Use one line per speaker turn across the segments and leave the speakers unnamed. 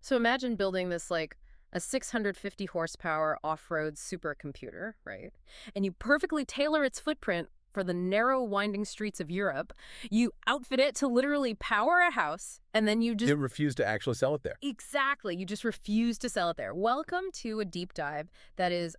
So imagine building this like a 650 horsepower off-road supercomputer, right? And you perfectly tailor its footprint for the narrow winding streets of Europe. You outfit it to literally power a house, and then you just
It refused to actually sell it there.
exactly, you just refuse to sell it there. Welcome to a deep dive that is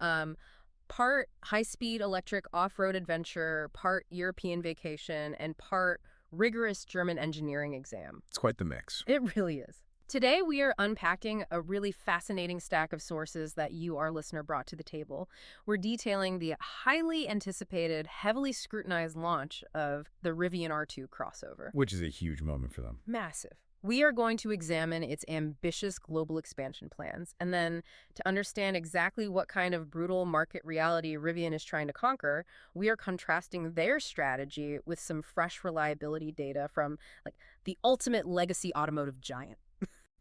part high-speed electric off-road adventure, part European vacation, and part rigorous German engineering exam.
It's quite the mix.
It really is. Today, we are unpacking a really fascinating stack of sources that you, our listener, brought to the table. We're detailing the highly anticipated, heavily scrutinized launch of the Rivian R2 crossover.
Which is a huge moment for them.
Massive. We are going to examine its ambitious global expansion plans, and then to understand exactly what kind of brutal market reality Rivian is trying to conquer, we are contrasting their strategy with some fresh reliability data from like the ultimate legacy automotive giant.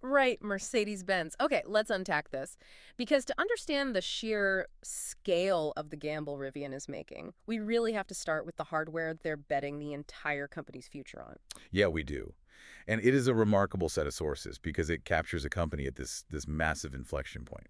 Right, Mercedes-Benz. Okay, let's untack this. Because to understand the sheer scale of the gamble Rivian is making, we really have to start with the hardware they're betting the entire company's future on.
Yeah, we do. And it is a remarkable set of sources because it captures a company at this massive inflection point.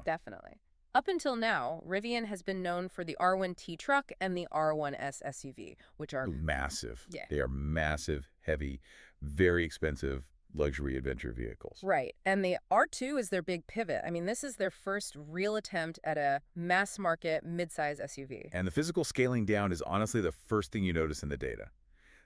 Definitely. Up until now, Rivian has been known for the R1T truck and the R1S SUV, which are
Massive.
yeah.
They are massive, heavy, very expensive luxury adventure vehicles.
Right. And the R2 is their big pivot. I mean, this is their first real attempt at a mass market midsize SUV.
And the physical scaling down is honestly the first thing you notice in the data.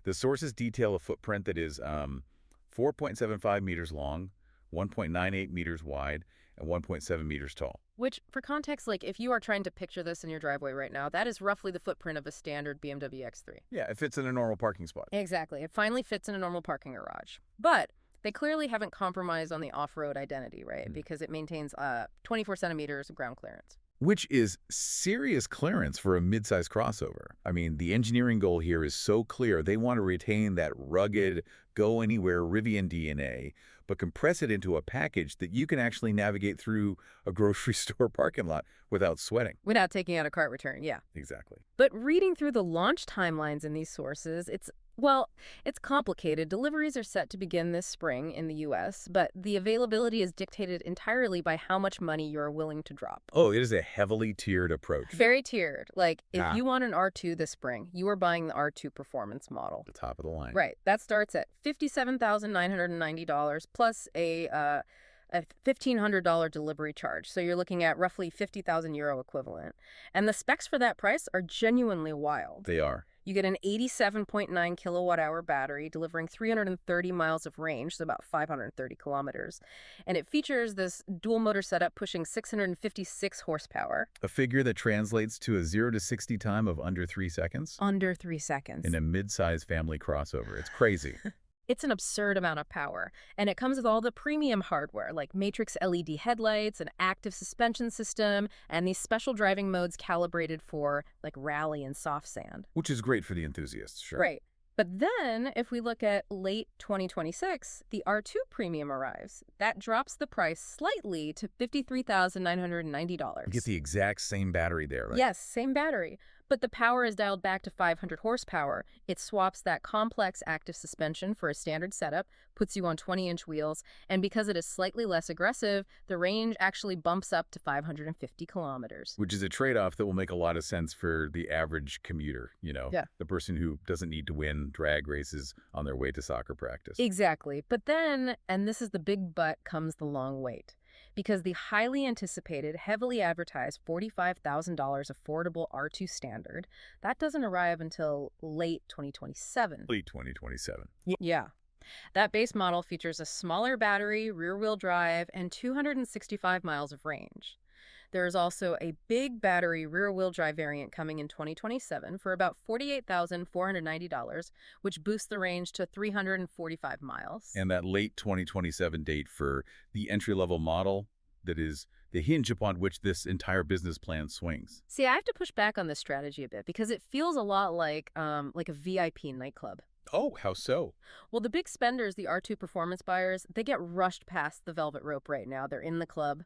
The sources detail a footprint that is 4.75 meters long, 1.98 meters wide, and 1.7 meters tall.
Which, for context, like if you are trying to picture this in your driveway right now, that is roughly the footprint of a standard BMW X3.
Yeah, it fits in a normal parking spot.
Exactly. It finally fits in a normal parking garage. But they clearly haven't compromised on the off-road identity, right? Because it maintains 24 centimeters of ground clearance.
Which is serious clearance for a midsize crossover. I mean, the engineering goal here is so clear. They want to retain that rugged, go-anywhere Rivian DNA, but compress it into a package that you can actually navigate through a grocery store parking lot without sweating.
Without taking out a cart return, yeah.
Exactly.
But reading through the launch timelines in these sources, it's complicated. Deliveries are set to begin this spring in the U.S., but the availability is dictated entirely by how much money you're willing to drop.
Oh, it is a heavily tiered approach.
Very tiered. Like, if you want an R2 this spring, you are buying the R2 Performance model.
The top of the line.
Right. That starts at $57,990 plus a $1,500 delivery charge. So you're looking at roughly 50,000 euro equivalent. And the specs for that price are genuinely wild.
They are.
You get an 87.9 kilowatt hour battery delivering 330 miles of range, so about 530 kilometers. And it features this dual motor setup pushing 656 horsepower.
A figure that translates to a 0 to 60 time of under 3 seconds.
Under 3 seconds.
In a mid-size family crossover. It's crazy.
It's an absurd amount of power, and it comes with all the premium hardware like matrix LED headlights, an active suspension system, and these special driving modes calibrated for like rally and soft sand.
Which is great for the enthusiasts, sure.
Right. But then, if we look at late 2026, the R2 Premium arrives. That drops the price slightly to $53,990.
You get the exact same battery there, right?
Yes, same battery. But the power is dialed back to 500 horsepower. It swaps that complex active suspension for a standard setup, puts you on 20-inch wheels, and because it is slightly less aggressive, the range actually bumps up to 550 kilometers.
Which is a trade-off that will make a lot of sense for the average commuter,
Yeah.
The person who doesn't need to win drag races on their way to soccer practice.
Exactly. But then, and this is the big but, comes the long wait. Because the highly anticipated, heavily advertised $45,000 affordable R2 standard, that doesn't arrive until late 2027.
Late 2027.
Yeah. That base model features a smaller battery, rear-wheel drive, and 265 miles of range. There is also a big battery rear-wheel drive variant coming in 2027 for about $48,490, which boosts the range to 345 miles.
And that late 2027 date for the entry-level model, that is the hinge upon which this entire business plan swings.
See, I have to push back on this strategy a bit because it feels a lot like a VIP nightclub.
Oh, how so?
Well, the big spenders, the R2 performance buyers, they get rushed past the velvet rope right now. They're in the club.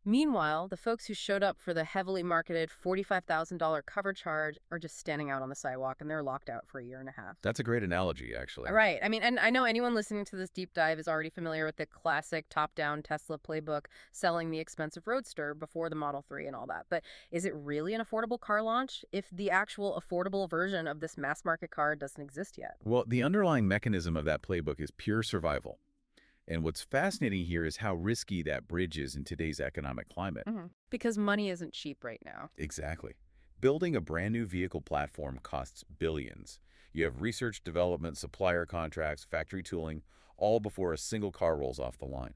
Meanwhile, the folks who showed up for the heavily marketed $45,000 cover charge are just standing out on the sidewalk and they're locked out for a year and a half.
That's a great analogy, actually.
Right. I mean, and I know anyone listening to this deep dive is already familiar with the classic top-down Tesla playbook, selling the expensive Roadster before the Model 3 and all that. But is it really an affordable car launch if the actual affordable version of this mass-market car doesn't exist yet?
Well, the underlying mechanism of that playbook is pure survival. And what's fascinating here is how risky that bridge is in today's economic climate.
Because money isn't cheap right now.
Exactly. Building a brand new vehicle platform costs billions. You have research, development, supplier contracts, factory tooling, all before a single car rolls off the line.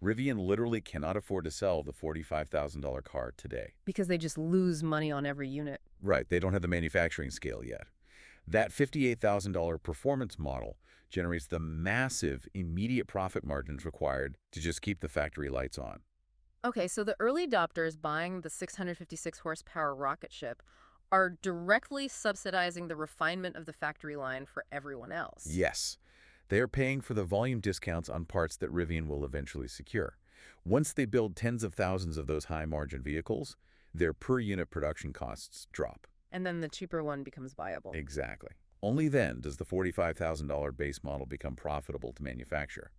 Rivian literally cannot afford to sell the $45,000 car today.
Because they just lose money on every unit.
Right, they don't have the manufacturing scale yet. That $58,000 performance model generates the massive immediate profit margins required to just keep the factory lights on.
Okay, so the early adopters buying the 656 horsepower rocket ship are directly subsidizing the refinement of the factory line for everyone else.
Yes, they are paying for the volume discounts on parts that Rivian will eventually secure. Once they build tens of thousands of those high-margin vehicles, their per-unit production costs drop.
And then the cheaper one becomes viable.
Exactly. Only then does the $45,000 base model become profitable to manufacture.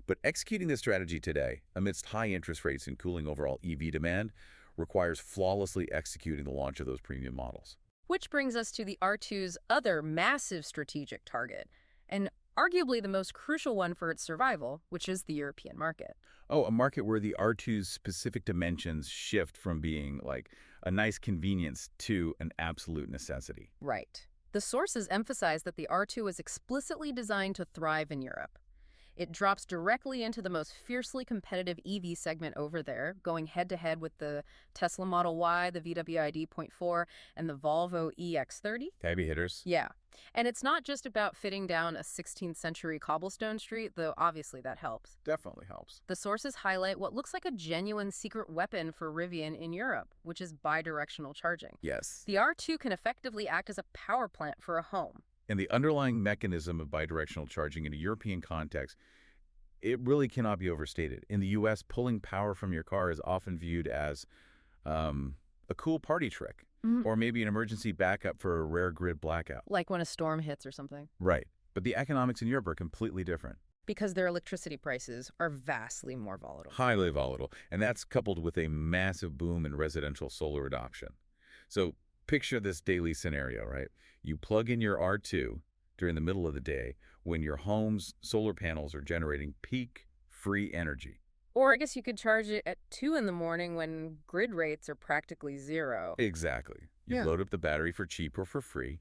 But executing this strategy today, amidst high interest rates and cooling overall EV demand, requires flawlessly executing the launch of those premium models.
Which brings us to the R2's other massive strategic target, and arguably the most crucial one for its survival, which is the European market.
Oh, a market where the R2's specific dimensions shift from being like a nice convenience to an absolute necessity.
Right. The sources emphasize that the R2 is explicitly designed to thrive in Europe. It drops directly into the most fiercely competitive EV segment over there, going head-to-head with the Tesla Model Y, the VW ID.4, and the Volvo EX30.
Heavy hitters.
Yeah. And it's not just about fitting down a 16th century cobblestone street, though obviously that helps.
Definitely helps.
The sources highlight what looks like a genuine secret weapon for Rivian in Europe, which is bidirectional charging.
Yes.
The R2 can effectively act as a power plant for a home.
And the underlying mechanism of bidirectional charging in a European context, it really cannot be overstated. In the US, pulling power from your car is often viewed as a cool party trick, or maybe an emergency backup for a rare grid blackout.
Like when a storm hits or something.
Right. But the economics in Europe are completely different.
Because their electricity prices are vastly more volatile.
Highly volatile. And that's coupled with a massive boom in residential solar adoption. So picture this daily scenario, right? You plug in your R2 during the middle of the day when your home's solar panels are generating peak free energy.
Or I guess you could charge it at 2 in the morning when grid rates are practically zero.
Exactly. You load up the battery for cheap or for free.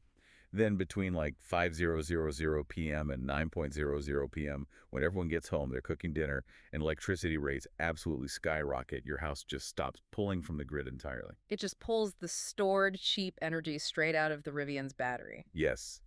Then between like 5:00 p.m. and 9:00 p.m., when everyone gets home, they're cooking dinner, and electricity rates absolutely skyrocket, your house just stops pulling from the grid entirely.
It just pulls the stored cheap energy straight out of the Rivian's battery.
Yes.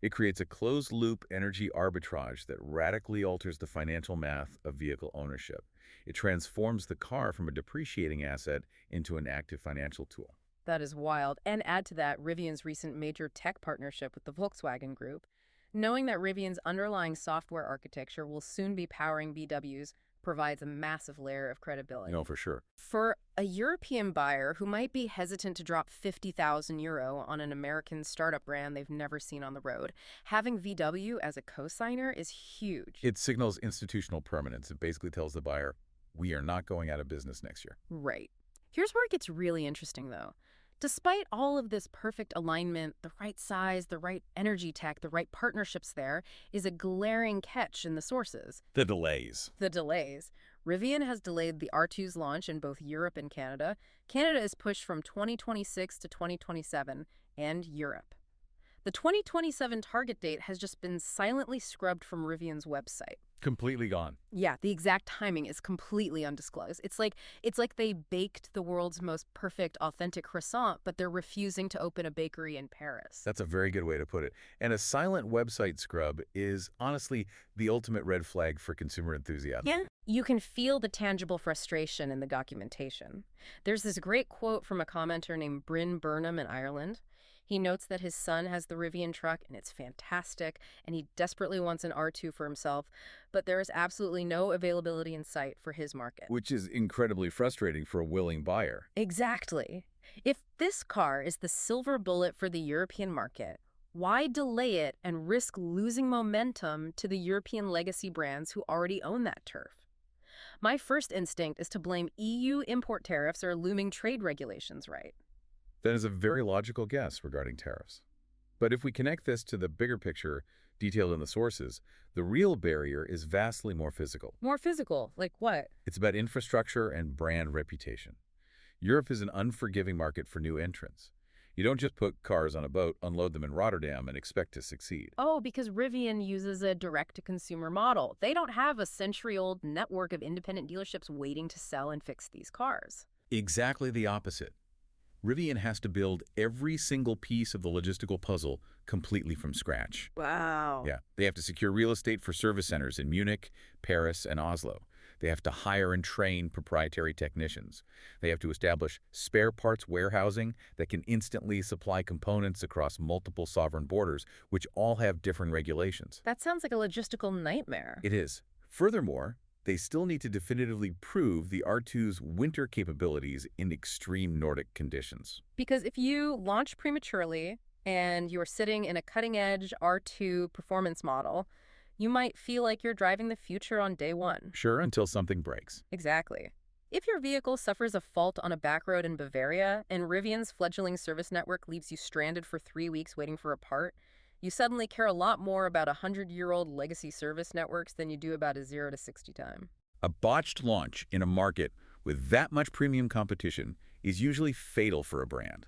It creates a closed-loop energy arbitrage that radically alters the financial math of vehicle ownership. It transforms the car from a depreciating asset into an active financial tool.
That is wild. And add to that Rivian's recent major tech partnership with the Volkswagen Group. Knowing that Rivian's underlying software architecture will soon be powering VWs provides a massive layer of credibility.
No, for sure.
For a European buyer who might be hesitant to drop €50,000 on an American startup brand they've never seen on the road, having VW as a co-signer is huge.
It signals institutional permanence. It basically tells the buyer, we are not going out of business next year.
Right. Here's where it gets really interesting, though. Despite all of this perfect alignment, the right size, the right energy tech, the right partnerships there, is a glaring catch in the sources.
The delays.
The delays. Rivian has delayed the R2's launch in both Europe and Canada. Canada is pushed from 2026 to 2027, and Europe. The 2027 target date has just been silently scrubbed from Rivian's website.
Completely gone.
Yeah, the exact timing is completely undisclosed. It's like they baked the world's most perfect, authentic croissant, but they're refusing to open a bakery in Paris.
That's a very good way to put it. And a silent website scrub is honestly the ultimate red flag for consumer enthusiasm.
Yeah. You can feel the tangible frustration in the documentation. There's this great quote from a commenter named Bryn Burnham in Ireland. He notes that his son has the Rivian truck and it's fantastic, and he desperately wants an R2 for himself, but there is absolutely no availability in sight for his market.
Which is incredibly frustrating for a willing buyer.
Exactly. If this car is the silver bullet for the European market, why delay it and risk losing momentum to the European legacy brands who already own that turf? My first instinct is to blame EU import tariffs or looming trade regulations, right?
That is a very logical guess regarding tariffs. But if we connect this to the bigger picture detailed in the sources, the real barrier is vastly more physical.
More physical, like what?
It's about infrastructure and brand reputation. Europe is an unforgiving market for new entrants. You don't just put cars on a boat, unload them in Rotterdam, and expect to succeed.
Oh, because Rivian uses a direct-to-consumer model. They don't have a century-old network of independent dealerships waiting to sell and fix these cars.
Exactly the opposite. Rivian has to build every single piece of the logistical puzzle completely from scratch.
Wow.
Yeah, they have to secure real estate for service centers in Munich, Paris, and Oslo. They have to hire and train proprietary technicians. They have to establish spare parts warehousing that can instantly supply components across multiple sovereign borders, which all have different regulations.
That sounds like a logistical nightmare.
It is. Furthermore, they still need to definitively prove the R2's winter capabilities in extreme Nordic conditions.
Because if you launch prematurely and you're sitting in a cutting-edge R2 performance model, you might feel like you're driving the future on day one.
Sure, until something breaks.
Exactly. If your vehicle suffers a fault on a back road in Bavaria and Rivian's fledgling service network leaves you stranded for 3 weeks waiting for a part, you suddenly care a lot more about 100-year-old legacy service networks than you do about a 0 to 60 time.
A botched launch in a market with that much premium competition is usually fatal for a brand.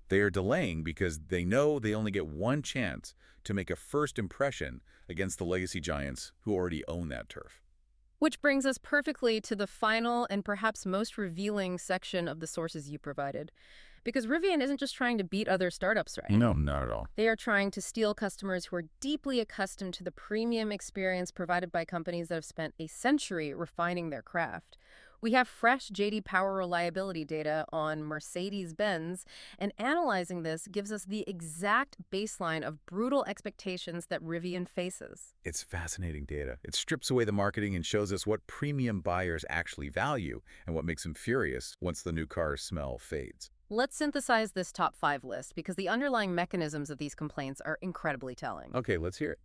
They are delaying because they know they only get one chance to make a first impression against the legacy giants who already own that turf.
Which brings us perfectly to the final and perhaps most revealing section of the sources you provided. Because Rivian isn't just trying to beat other startups, right?
No, not at all.
They are trying to steal customers who are deeply accustomed to the premium experience provided by companies that have spent a century refining their craft. We have fresh J.D. Power reliability data on Mercedes-Benz, and analyzing this gives us the exact baseline of brutal expectations that Rivian faces.
It's fascinating data. It strips away the marketing and shows us what premium buyers actually value and what makes them furious once the new car smell fades.
Let's synthesize this top 5 list because the underlying mechanisms of these complaints are incredibly telling.
Okay, let's hear it.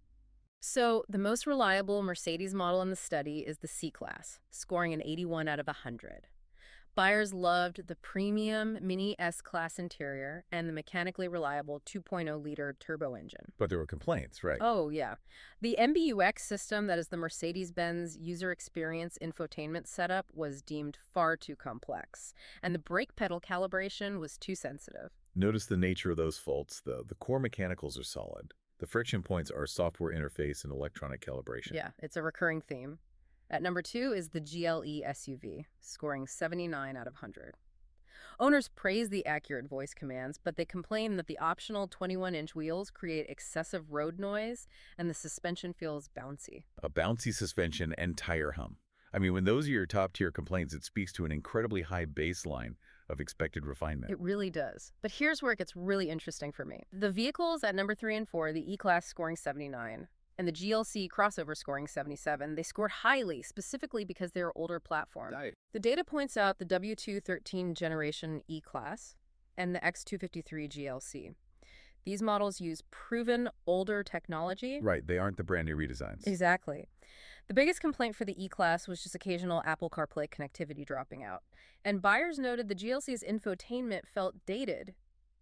So, the most reliable Mercedes model in the study is the C-Class, scoring an 81 out of 100. Buyers loved the premium Mini S-Class interior and the mechanically reliable 2.0-liter turbo engine.
But there were complaints, right?
Oh, yeah. The MBUX system, that is the Mercedes-Benz user experience infotainment setup, was deemed far too complex, and the brake pedal calibration was too sensitive.
Notice the nature of those faults, though. The core mechanicals are solid. The friction points are software interface and electronic calibration.
Yeah, it's a recurring theme. At number 2 is the GLE SUV, scoring 79 out of 100. Owners praise the accurate voice commands, but they complain that the optional 21-inch wheels create excessive road noise and the suspension feels bouncy.
A bouncy suspension and tire hum. I mean, when those are your top-tier complaints, it speaks to an incredibly high baseline of expected refinement.
It really does. But here's where it gets really interesting for me. The vehicles at number 3 and 4, the E-Class scoring 79, and the GLC crossover scoring 77, they scored highly, specifically because they are older platforms. The data points out the W2 13 generation E-Class and the X253 GLC. These models use proven older technology.
Right, they aren't the brand new redesigns.
Exactly. The biggest complaint for the E-Class was just occasional Apple CarPlay connectivity dropping out. And buyers noted the GLC's infotainment felt dated,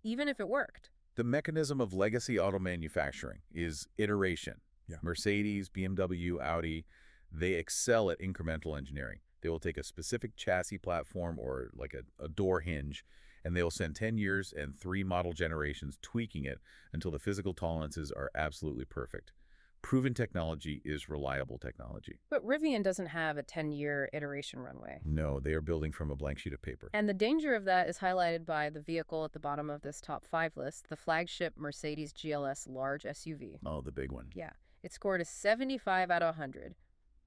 even if it worked.
The mechanism of legacy auto manufacturing is iteration. Yeah. Mercedes, BMW, Audi, they excel at incremental engineering. They will take a specific chassis platform or like a door hinge, and they will spend 10 years and 3 model generations tweaking it until the physical tolerances are absolutely perfect. Proven technology is reliable technology.
But Rivian doesn't have a 10-year iteration runway.
No, they are building from a blank sheet of paper.
And the danger of that is highlighted by the vehicle at the bottom of this top 5 list, the flagship Mercedes GLS large SUV.
Oh, the big one.
Yeah. It scored a 75 out of 100.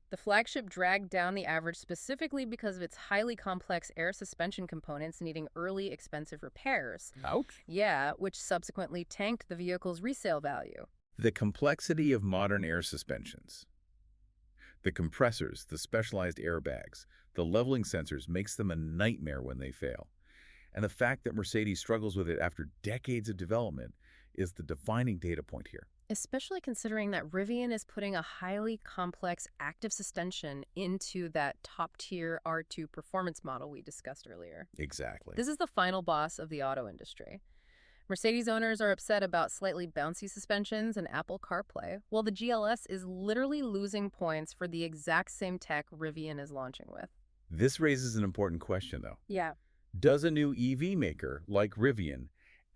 The flagship dragged down the average specifically because of its highly complex air suspension components needing early, expensive repairs.
Ouch.
Yeah, which subsequently tanked the vehicle's resale value.
The complexity of modern air suspensions. The compressors, the specialized airbags, the leveling sensors makes them a nightmare when they fail. And the fact that Mercedes struggles with it after decades of development is the defining data point here.
Especially considering that Rivian is putting a highly complex active suspension into that top-tier R2 performance model we discussed earlier.
Exactly.
This is the final boss of the auto industry. Mercedes owners are upset about slightly bouncy suspensions and Apple CarPlay, while the GLS is literally losing points for the exact same tech Rivian is launching with.
This raises an important question, though.
Yeah.
Does a new EV maker like Rivian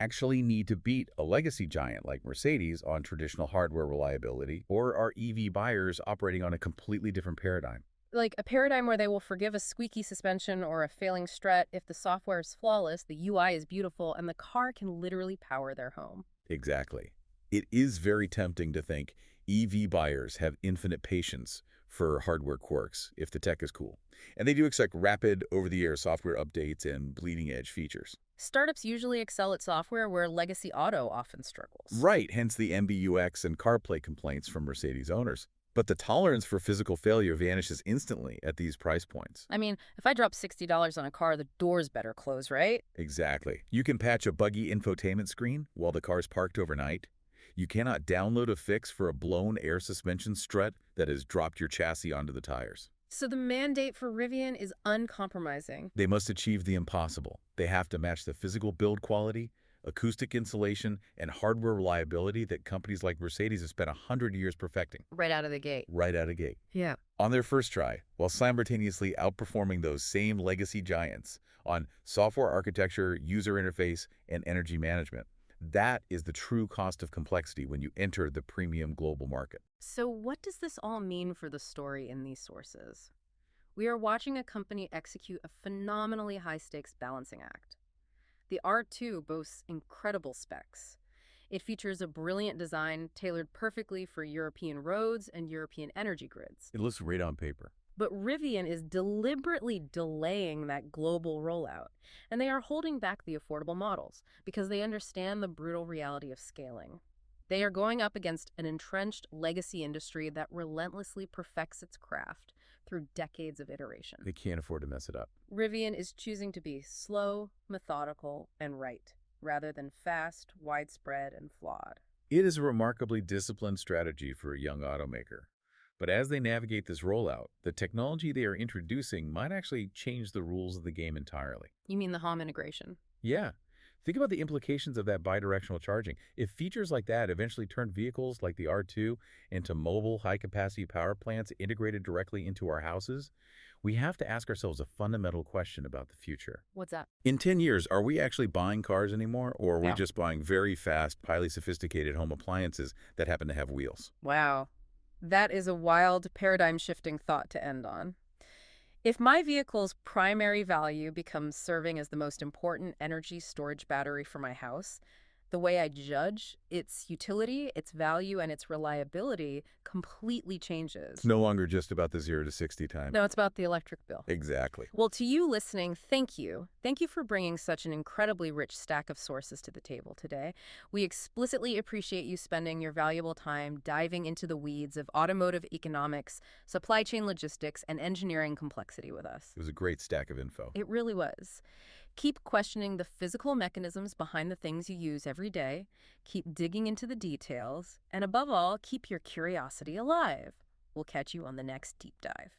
actually need to beat a legacy giant like Mercedes on traditional hardware reliability, or are EV buyers operating on a completely different paradigm?
Like a paradigm where they will forgive a squeaky suspension or a failing strut if the software is flawless, the UI is beautiful, and the car can literally power their home.
Exactly. It is very tempting to think EV buyers have infinite patience for hardware quirks if the tech is cool. And they do expect rapid, over-the-air software updates and bleeding-edge features.
Startups usually excel at software where legacy auto often struggles.
Right, hence the MBUX and CarPlay complaints from Mercedes owners. But the tolerance for physical failure vanishes instantly at these price points.
I mean, if I drop $60 on a car, the doors better close, right?
Exactly. You can patch a buggy infotainment screen while the car's parked overnight. You cannot download a fix for a blown air suspension strut that has dropped your chassis onto the tires.
So the mandate for Rivian is uncompromising.
They must achieve the impossible. They have to match the physical build quality, acoustic insulation, and hardware reliability that companies like Mercedes have spent 100 years perfecting
Right out of the gate.
right out of gate.
Yeah.
On their first try, while simultaneously outperforming those same legacy giants on software architecture, user interface, and energy management. That is the true cost of complexity when you enter the premium global market.
So what does this all mean for the story in these sources? We are watching a company execute a phenomenally high-stakes balancing act. The R2 boasts incredible specs. It features a brilliant design tailored perfectly for European roads and European energy grids.
It looks great on paper.
But Rivian is deliberately delaying that global rollout, and they are holding back the affordable models because they understand the brutal reality of scaling. They are going up against an entrenched legacy industry that relentlessly perfects its craft through decades of iteration.
They can't afford to mess it up.
Rivian is choosing to be slow, methodical, and right, rather than fast, widespread, and flawed.
It is a remarkably disciplined strategy for a young automaker. But as they navigate this rollout, the technology they are introducing might actually change the rules of the game entirely.
You mean the home integration?
Yeah. Think about the implications of that bidirectional charging. If features like that eventually turn vehicles like the R2 into mobile, high-capacity power plants integrated directly into our houses, we have to ask ourselves a fundamental question about the future.
What's that?
In 10 years, are we actually buying cars anymore, or are we
Yeah.
just buying very fast, highly sophisticated home appliances that happen to have wheels?
Wow. That is a wild, paradigm-shifting thought to end on. If my vehicle's primary value becomes serving as the most important energy storage battery for my house, the way I judge its utility, its value, and its reliability completely changes.
It's no longer just about the 0 to 60 time.
No, it's about the electric bill.
Exactly.
Well, to you listening, thank you. Thank you for bringing such an incredibly rich stack of sources to the table today. We explicitly appreciate you spending your valuable time diving into the weeds of automotive economics, supply chain logistics, and engineering complexity with us.
It was a great stack of info.
It really was. Keep questioning the physical mechanisms behind the things you use every day, keep digging into the details, and above all, keep your curiosity alive. We'll catch you on the next deep dive.